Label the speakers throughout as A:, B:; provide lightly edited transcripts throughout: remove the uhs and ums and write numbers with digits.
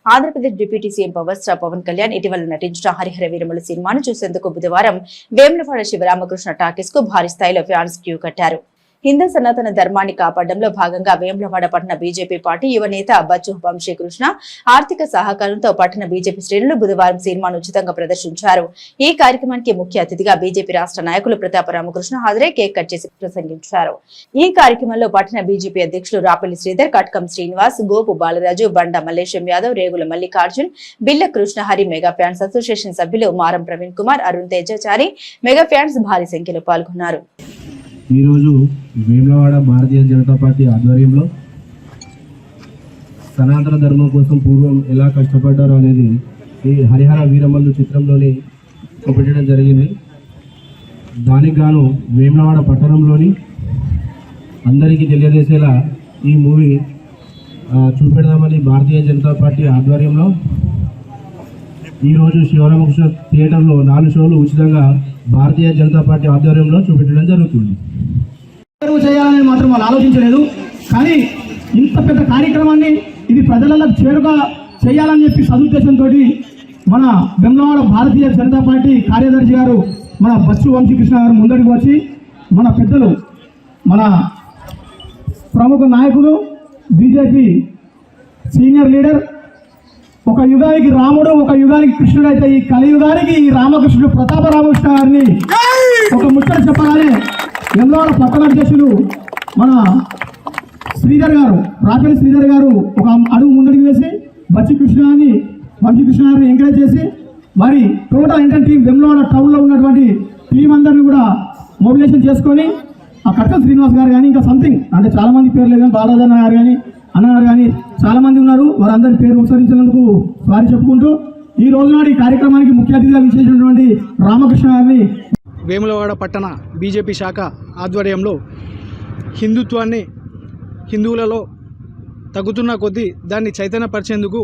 A: Andhra Pradesh deputy CM power star Pawan Kalyan ఇటీవల నటించిన హరిహర వీరమల్లు సినిమాను చూసేందుకు బుధవారం వేములవాడ శివరామకృష్ణ టాకీస్ కు భారీ స్థాయిలో ఫ్యాన్స్ క్యూ కట్టారు. హిందూ సనాతన ధర్మాన్ని కాపాడడంలో భాగంగా వేములవాడ పట్టణ బీజేపీ పార్టీ యువ నేత బచ్చు వంశీకృష్ణ ఆర్థిక సహకారంతో పట్టణ బీజేపీ శ్రేణులు బుధవారం సినిమాను ఉచితంగా ప్రదర్శించారు. ఈ కార్యక్రమానికి ముఖ్య అతిథిగా బీజేపీ రాష్ట్ర నాయకులు ప్రతాప రామకృష్ణ హాజరై కేక్ కట్ చేసి ప్రసంగించారు. ఈ కార్యక్రమంలో పట్టణ బీజేపీ అధ్యక్షులు రాపల్లి శ్రీధర్, కట్కం శ్రీనివాస్, గోపు బాలరాజు, బండ మల్లేశం యాదవ్, రేగుల మల్లికార్జున్, బిల్ల కృష్ణహరి, మెగా ఫ్యాన్స్ అసోసియేషన్ సభ్యులు మారం ప్రవీణ్ కుమార్, అరుణ్ తేజాచారి, మెగా ఫ్యాన్స్ భారీ సంఖ్యలో పాల్గొన్నారు.
B: ఈరోజు వేములవాడ భారతీయ జనతా పార్టీ ఆధ్వర్యంలో సనాతన ధర్మం కోసం పూర్వం ఎలా కష్టపడ్డారో అనేది ఈ హరిహర వీరమల్లు చిత్రంలోని చూపించడం జరిగింది. దానికి గాను వేములవాడ పట్టణంలోని అందరికీ తెలియజేసేలా ఈ మూవీ చూపెడదామని భారతీయ జనతా పార్టీ ఆధ్వర్యంలో ఈరోజు శివరామకృష్ణ థియేటర్లో 4 షోలు ఉచితంగా భారతీయ జనతా పార్టీ ఆధ్వర్యంలో చూపెట్టడం జరుగుతుంది.
C: చేయాలని మాత్రం వాళ్ళు ఆలోచించలేదు. కానీ ఇంత పెద్ద కార్యక్రమాన్ని ఇది ప్రజలలో చేరుగా చేయాలని చెప్పి సదుద్దేశంతో మన వేములవాడ భారతీయ జనతా పార్టీ కార్యదర్శి గారు మన బచ్చు వంశీకృష్ణ గారు ముందడికి వచ్చి మన పెద్దలు మన ప్రముఖ నాయకులు బీజేపీ సీనియర్ లీడర్, ఒక యుగానికి రాముడు ఒక యుగానికి కృష్ణుడు అయితే ఈ కలియుగానికి ఈ రామకృష్ణుడు ప్రతాప రామకృష్ణ గారిని ఒక ముచ్చట చెప్పగానే వేములవాడ పట్టణ అధ్యక్షులు మన శ్రీధర్ గారు, రాపల్లి శ్రీధర్ గారు ఒక అడుగు ముందడికి వేసి వంశీకృష్ణ గారిని ఎంకరేజ్ చేసి మరి టోటల్ ఇంటర్ టీం వేములవాడ టౌన్లో ఉన్నటువంటి టీం అందరినీ కూడా మొబిలైజేషన్ చేసుకొని ఆ కట్కం శ్రీనివాస్ గారు కానీ ఇంకా సంథింగ్ అంటే చాలా మంది పేర్లు లేదు, బాలరాజన్న గారు కానీ అన్నగారు కానీ చాలా మంది ఉన్నారు. వారందరి పేరు ఉచ్చరించినందుకు సారీ చెప్పుకుంటూ ఈ రోజు నాడు ఈ కార్యక్రమానికి ముఖ్య అతిథిగా విచ్చేసినటువంటి రామకృష్ణ గారిని
D: వేములవాడ పట్టణ బీజేపీ శాఖ ఆధ్వర్యంలో హిందుత్వాన్ని హిందువులలో తగ్గుతున్న కొద్దీ దాన్ని చైతన్యపరిచేందుకు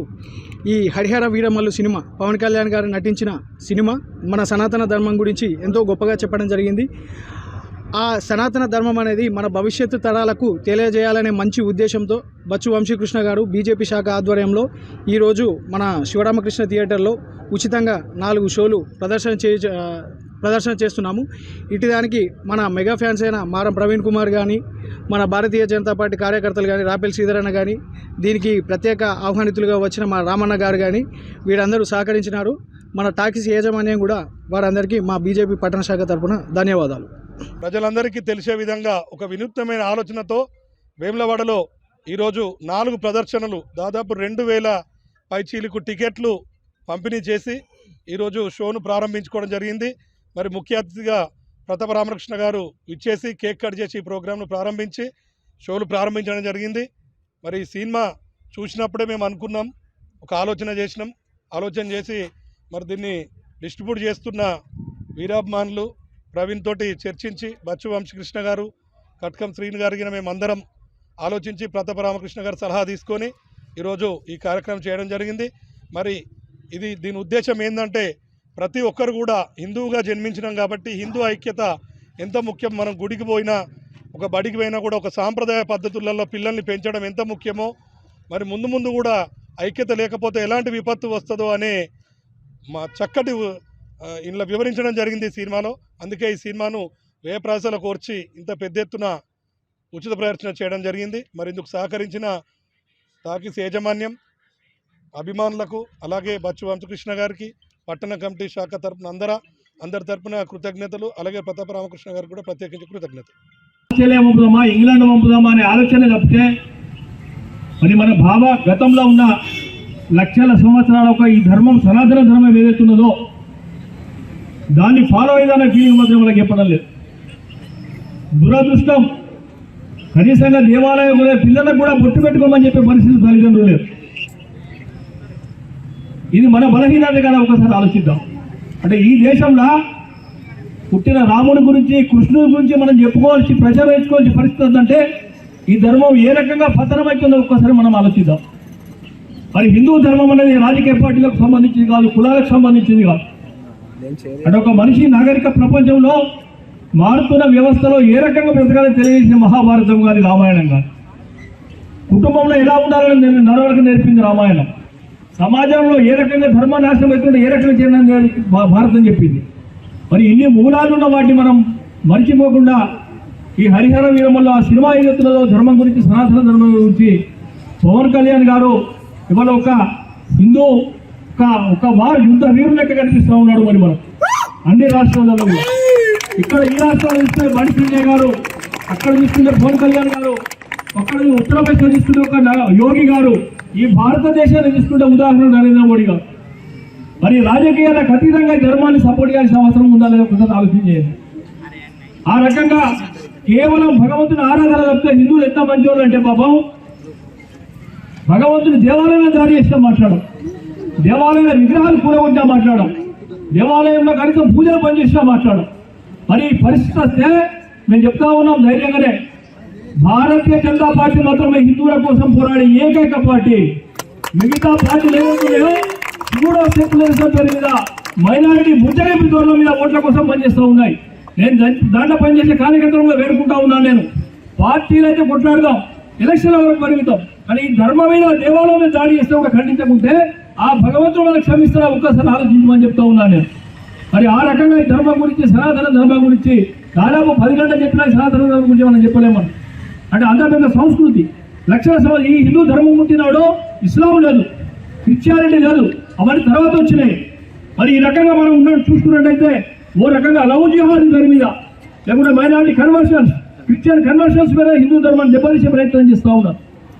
D: ఈ హరిహర వీరమల్లు సినిమా పవన్ కళ్యాణ్ గారు నటించిన సినిమా మన సనాతన ధర్మం గురించి ఎంతో గొప్పగా చెప్పడం జరిగింది. ఆ సనాతన ధర్మం అనేది మన భవిష్యత్తు తరాలకు తెలియజేయాలనే మంచి ఉద్దేశంతో బచ్చు వంశీకృష్ణ గారు బీజేపీ శాఖ ఆధ్వర్యంలో ఈరోజు మన శివరామకృష్ణ థియేటర్లో ఉచితంగా 4 షోలు ప్రదర్శన చేస్తున్నాము. ఇటుదానికి మన మెగా ఫ్యాన్స్ అయిన మారం ప్రవీణ్ కుమార్ కానీ, మన భారతీయ జనతా పార్టీ కార్యకర్తలు కానీ, రాపల్లి శ్రీధరన్న కానీ, దీనికి ప్రత్యేక ఆహ్వానితులుగా వచ్చిన మా రామన్న గారు కానీ వీరందరూ సహకరించినారు. మన టాకీస్ యాజమాన్యం కూడా వారందరికీ మా బీజేపీ పట్టణ శాఖ తరఫున ధన్యవాదాలు.
E: ప్రజలందరికీ తెలిసే విధంగా ఒక వినూత్నమైన ఆలోచనతో వేములవాడలో ఈరోజు 4 ప్రదర్శనలు దాదాపు 2000 పైచీలకు టికెట్లు పంపిణీ చేసి ఈరోజు షోను ప్రారంభించుకోవడం జరిగింది. మరి ముఖ్య అతిథిగా ప్రతాప రామకృష్ణ గారు ఇచ్చేసి కేక్ కట్ చేసి ఈ ప్రోగ్రాంను ప్రారంభించి షోలు ప్రారంభించడం జరిగింది. మరి ఈ సినిమా చూసినప్పుడే మేము అనుకున్నాం, ఒక ఆలోచన చేసి మరి దీన్ని డిస్ట్రిబ్యూట్ చేస్తున్న వీరాభిమానులు ప్రవీణ్ తోటి చర్చించి బచ్చు వంశీకృష్ణ గారు, కట్కం శ్రీని గారికి మేమందరం ఆలోచించి ప్రతాప రామకృష్ణ గారు సలహా తీసుకొని ఈరోజు ఈ కార్యక్రమం చేయడం జరిగింది. మరి దీని ఉద్దేశం ఏంటంటే ప్రతి ఒక్కరు కూడా హిందువుగా జన్మించినాం కాబట్టి హిందూ ఐక్యత ఎంత ముఖ్యం. మనం గుడికి పోయినా ఒక బడికి పోయినా కూడా ఒక సాంప్రదాయ పద్ధతులలో పిల్లల్ని పెంచడం ఎంత ముఖ్యమో, మరి ముందు కూడా ఐక్యత లేకపోతే ఎలాంటి విపత్తు వస్తుందో అనే మా చక్కటి ఇలా వివరించడం జరిగింది ఈ సినిమాలో. అందుకే ఈ సినిమాను వ్యయప్రాసాలకు కోర్చి ఇంత పెద్ద ఎత్తున ఉచిత ప్రదర్శన చేయడం జరిగింది. మరి ఇందుకు సహకరించిన టాకీస్ యాజమాన్యం, అభిమానులకు, అలాగే బచ్చు వంశకృష్ణ గారికి, పట్టణ కమిటీ శాఖ తరపున అందరి తరపున కృతజ్ఞతలు. అలాగే ప్రతాప రామకృష్ణ గారికి కూడా ప్రత్యేకించి కృతజ్ఞతలు.
C: ఆస్ట్రేలియా పంపుదామా, ఇంగ్లాండ్ పంపుదామా అనే ఆలోచన తప్పితే మరి మన గతంలో ఉన్న లక్షల సంవత్సరాల ఈ ధర్మం సనాతన ధర్మం ఏదైతున్నదో దాన్ని ఫాలో అయ్యేదన్న ఫీలింగ్ మాత్రం మనకి చెప్పడం లేదు. దురదృష్టం, కనీసంగా దేవాలయం పిల్లలకు కూడా బొట్టు పెట్టుకోమని చెప్పే పరిస్థితి తల్లిదండ్రులు లేరు. ఇది మన బలహీనత కదా, ఒకసారి ఆలోచిద్దాం. అంటే ఈ దేశంలో పుట్టిన రాముడి గురించి, కృష్ణుడి గురించి మనం చెప్పుకోవాల్సి, ప్రచారించుకోవాల్సిన పరిస్థితి అంటే ఈ ధర్మం ఏ రకంగా పతనమవుతుందో ఒక్కసారి మనం ఆలోచిద్దాం. మరి హిందూ ధర్మం అనేది రాజకీయ పార్టీలకు సంబంధించింది కాదు, కులాలకు సంబంధించింది కాదు. అంటే ఒక మనిషి నాగరిక ప్రపంచంలో మారుతున్న వ్యవస్థలో ఏ రకంగా బ్రతకాలని తెలియజేసిన మహాభారతం కానీ రామాయణం కానీ, కుటుంబంలో ఎలా ఉండాలని నడవడిక నేర్పింది రామాయణం. సమాజంలో ఏ రకంగా ధర్మ నాశనం అవుతుందో ఏ రకంగా చేయాలని భారతం చెప్పింది. మరి ఇన్ని మూలాలు ఉన్న వాటిని మనం మర్చిపోకుండా ఈ హరిహర వీరమల్లు ఆ సినిమా ఏదైతున్నదో ధర్మం గురించి, సనాతన ధర్మం గురించి పవన్ కళ్యాణ్ గారు ఇవాళ ఒక హిందూ ఒక వారు యుద్ధ వీరుల లెక్క కనిపిస్తూ ఉన్నాడు. మరి మనం అన్ని రాష్ట్రాలలో ఇక్కడ ఈ రాష్ట్రాలు చూస్తే బండి సంజయ్ గారు, అక్కడ చూస్తుంటే పవన్ కళ్యాణ్ గారు, అక్కడ ఉత్తరప్రదేశ్ తీసుకుంటే ఒక యోగి గారు, ఈ భారతదేశాన్ని తీసుకుంటే ఉదాహరణ నరేంద్ర మోడీ గారు. మరి రాజకీయాలకు అతీతంగా ధర్మాన్ని సపోర్ట్ చేయాల్సిన అవసరం ఉందా లేదా కొంత ఆలోచన చేయండి. ఆ రకంగా కేవలం భగవంతుని ఆరాధన తప్పితే హిందువులు ఎంత మంచివాళ్ళు అంటే పాపం భగవంతుని దేవాలయంలో దాడి చేసినా మాట్లాడడం, దేవాలయంలో విగ్రహాలు కూడగొట్టినా మాట్లాడడం, దేవాలయంలో కనీసం పూజలు పనిచేసినా మాట్లాడడం. మరి పరిస్థితి వస్తే మేము చెప్తా ఉన్నాం ధైర్యంగానే, భారతీయ జనతా పార్టీ మాత్రమే హిందువుల కోసం పోరాడే ఏకైక పార్టీ. మిగతా పార్టీలు ఏమవుతున్నాయో కూడా సెక్యులరిజం పేరు మీద మైనారిటీ ముద్రగేపి ధోరణి మీద ఓట్ల కోసం పనిచేస్తూ ఉన్నాయి. నేను దాంట్లో పనిచేసే కార్యకర్తలు వేడుకుంటా ఉన్నాను. నేను పార్టీలు అయితే కొట్లాడదాం, ఎలక్షన్ల వరకు పరిమితం, కానీ ఈ ధర్మం మీద దేవాలయం మీద దాడి చేస్తే ఒక ఖండించకుంటే ఆ భగవంతుడు మనకు క్షమిస్తారా ఒక్కసారి ఆలోచించమని చెప్తా ఉన్నాను నేను. మరి ఆ రకంగా ఈ ధర్మం గురించి, సనాతన ధర్మం గురించి దాదాపు 10 గంటలు చెప్పినా సనాతన ధర్మం గురించి మనం చెప్పలేము. అంటే అంత పెద్ద సంస్కృతి లక్షల ఈ హిందూ ధర్మం పుట్టినాడు, ఇస్లాం లేదు, క్రిస్టియానిటీ లేదు, అవన్నీ తర్వాత వచ్చినాయి. మరి ఈ రకంగా మనం చూసుకున్నట్టయితే ఓ రకంగా లవ్ జిహాద్ దాని మీద, లేకుంటే మైనారిటీ కన్వర్షన్స్, క్రిస్టియన్ కన్వర్షన్స్ మీద హిందూ ధర్మాన్ని దెబ్బతీసే ప్రయత్నం చేస్తూ ఉన్నారు.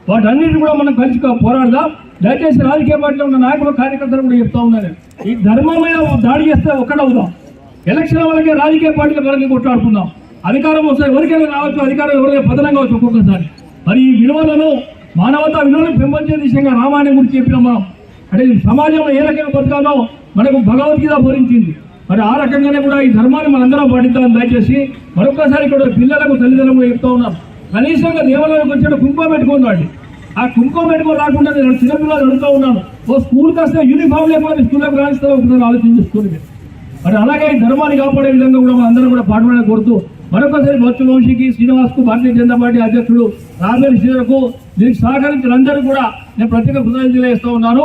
C: వాటన్నిటి కూడా మనం కలిసి పోరాడదాం. దయచేసి రాజకీయ పార్టీలో ఉన్న నాయకులు, కార్యకర్తలు కూడా చెప్తా ఉన్నారు, ఈ ధర్మం మీద దాడి చేస్తే ఒక్కడవుదాం. ఎలక్షన్ వరకే రాజకీయ పార్టీల వరకు కొట్లాడుకుందాం. అధికారం వస్తే ఎవరికైనా రావచ్చు, అధికారం ఎవరైనా పతనం కావచ్చు ఒక్కొక్కసారి. మరి ఈ విలువలను, మానవతా విలువలను పెంపొందే దిశగా రామాయణం గురించి చెప్పినాం మనం. అంటే సమాజంలో ఏ రకంగా బతకాలో మనకు భగవద్గీత బోధించింది. మరి ఆ రకంగానే కూడా ఈ ధర్మాన్ని మనందరం పాటిద్దాం. దయచేసి మరొకసారి ఇక్కడ పిల్లలకు, తల్లిదండ్రులు చెప్తా ఉన్నాం, కనీసంగా దేవాలయానికి వచ్చే కుంకుమ పెట్టుకోండి. ఆ కుంకుమ పెట్టుకొని రాకుండా నేను చిన్నపిల్లలు అడుగుతూ ఉన్నాను, ఓ స్కూల్కి వస్తే యూనిఫామ్ లేకపోతే స్కూల్లోకి రాణిస్తే ఒకసారి ఆలోచించుకోండి. మరి అలాగే ఈ ధర్మాన్ని కాపాడే విధంగా కూడా అందరూ కూడా పాటుపడే కోరుతూ మరొకసారి బొత్స వంశీకి, శ్రీనివాస్కు, భారతీయ జనతా పార్టీ అధ్యక్షుడు రాబేల్ శ్రీలకు దీనికి సహకరించిన అందరూ కూడా నేను ప్రత్యేక కృతజ్ఞతలు తెలియజేస్తూ ఉన్నాను.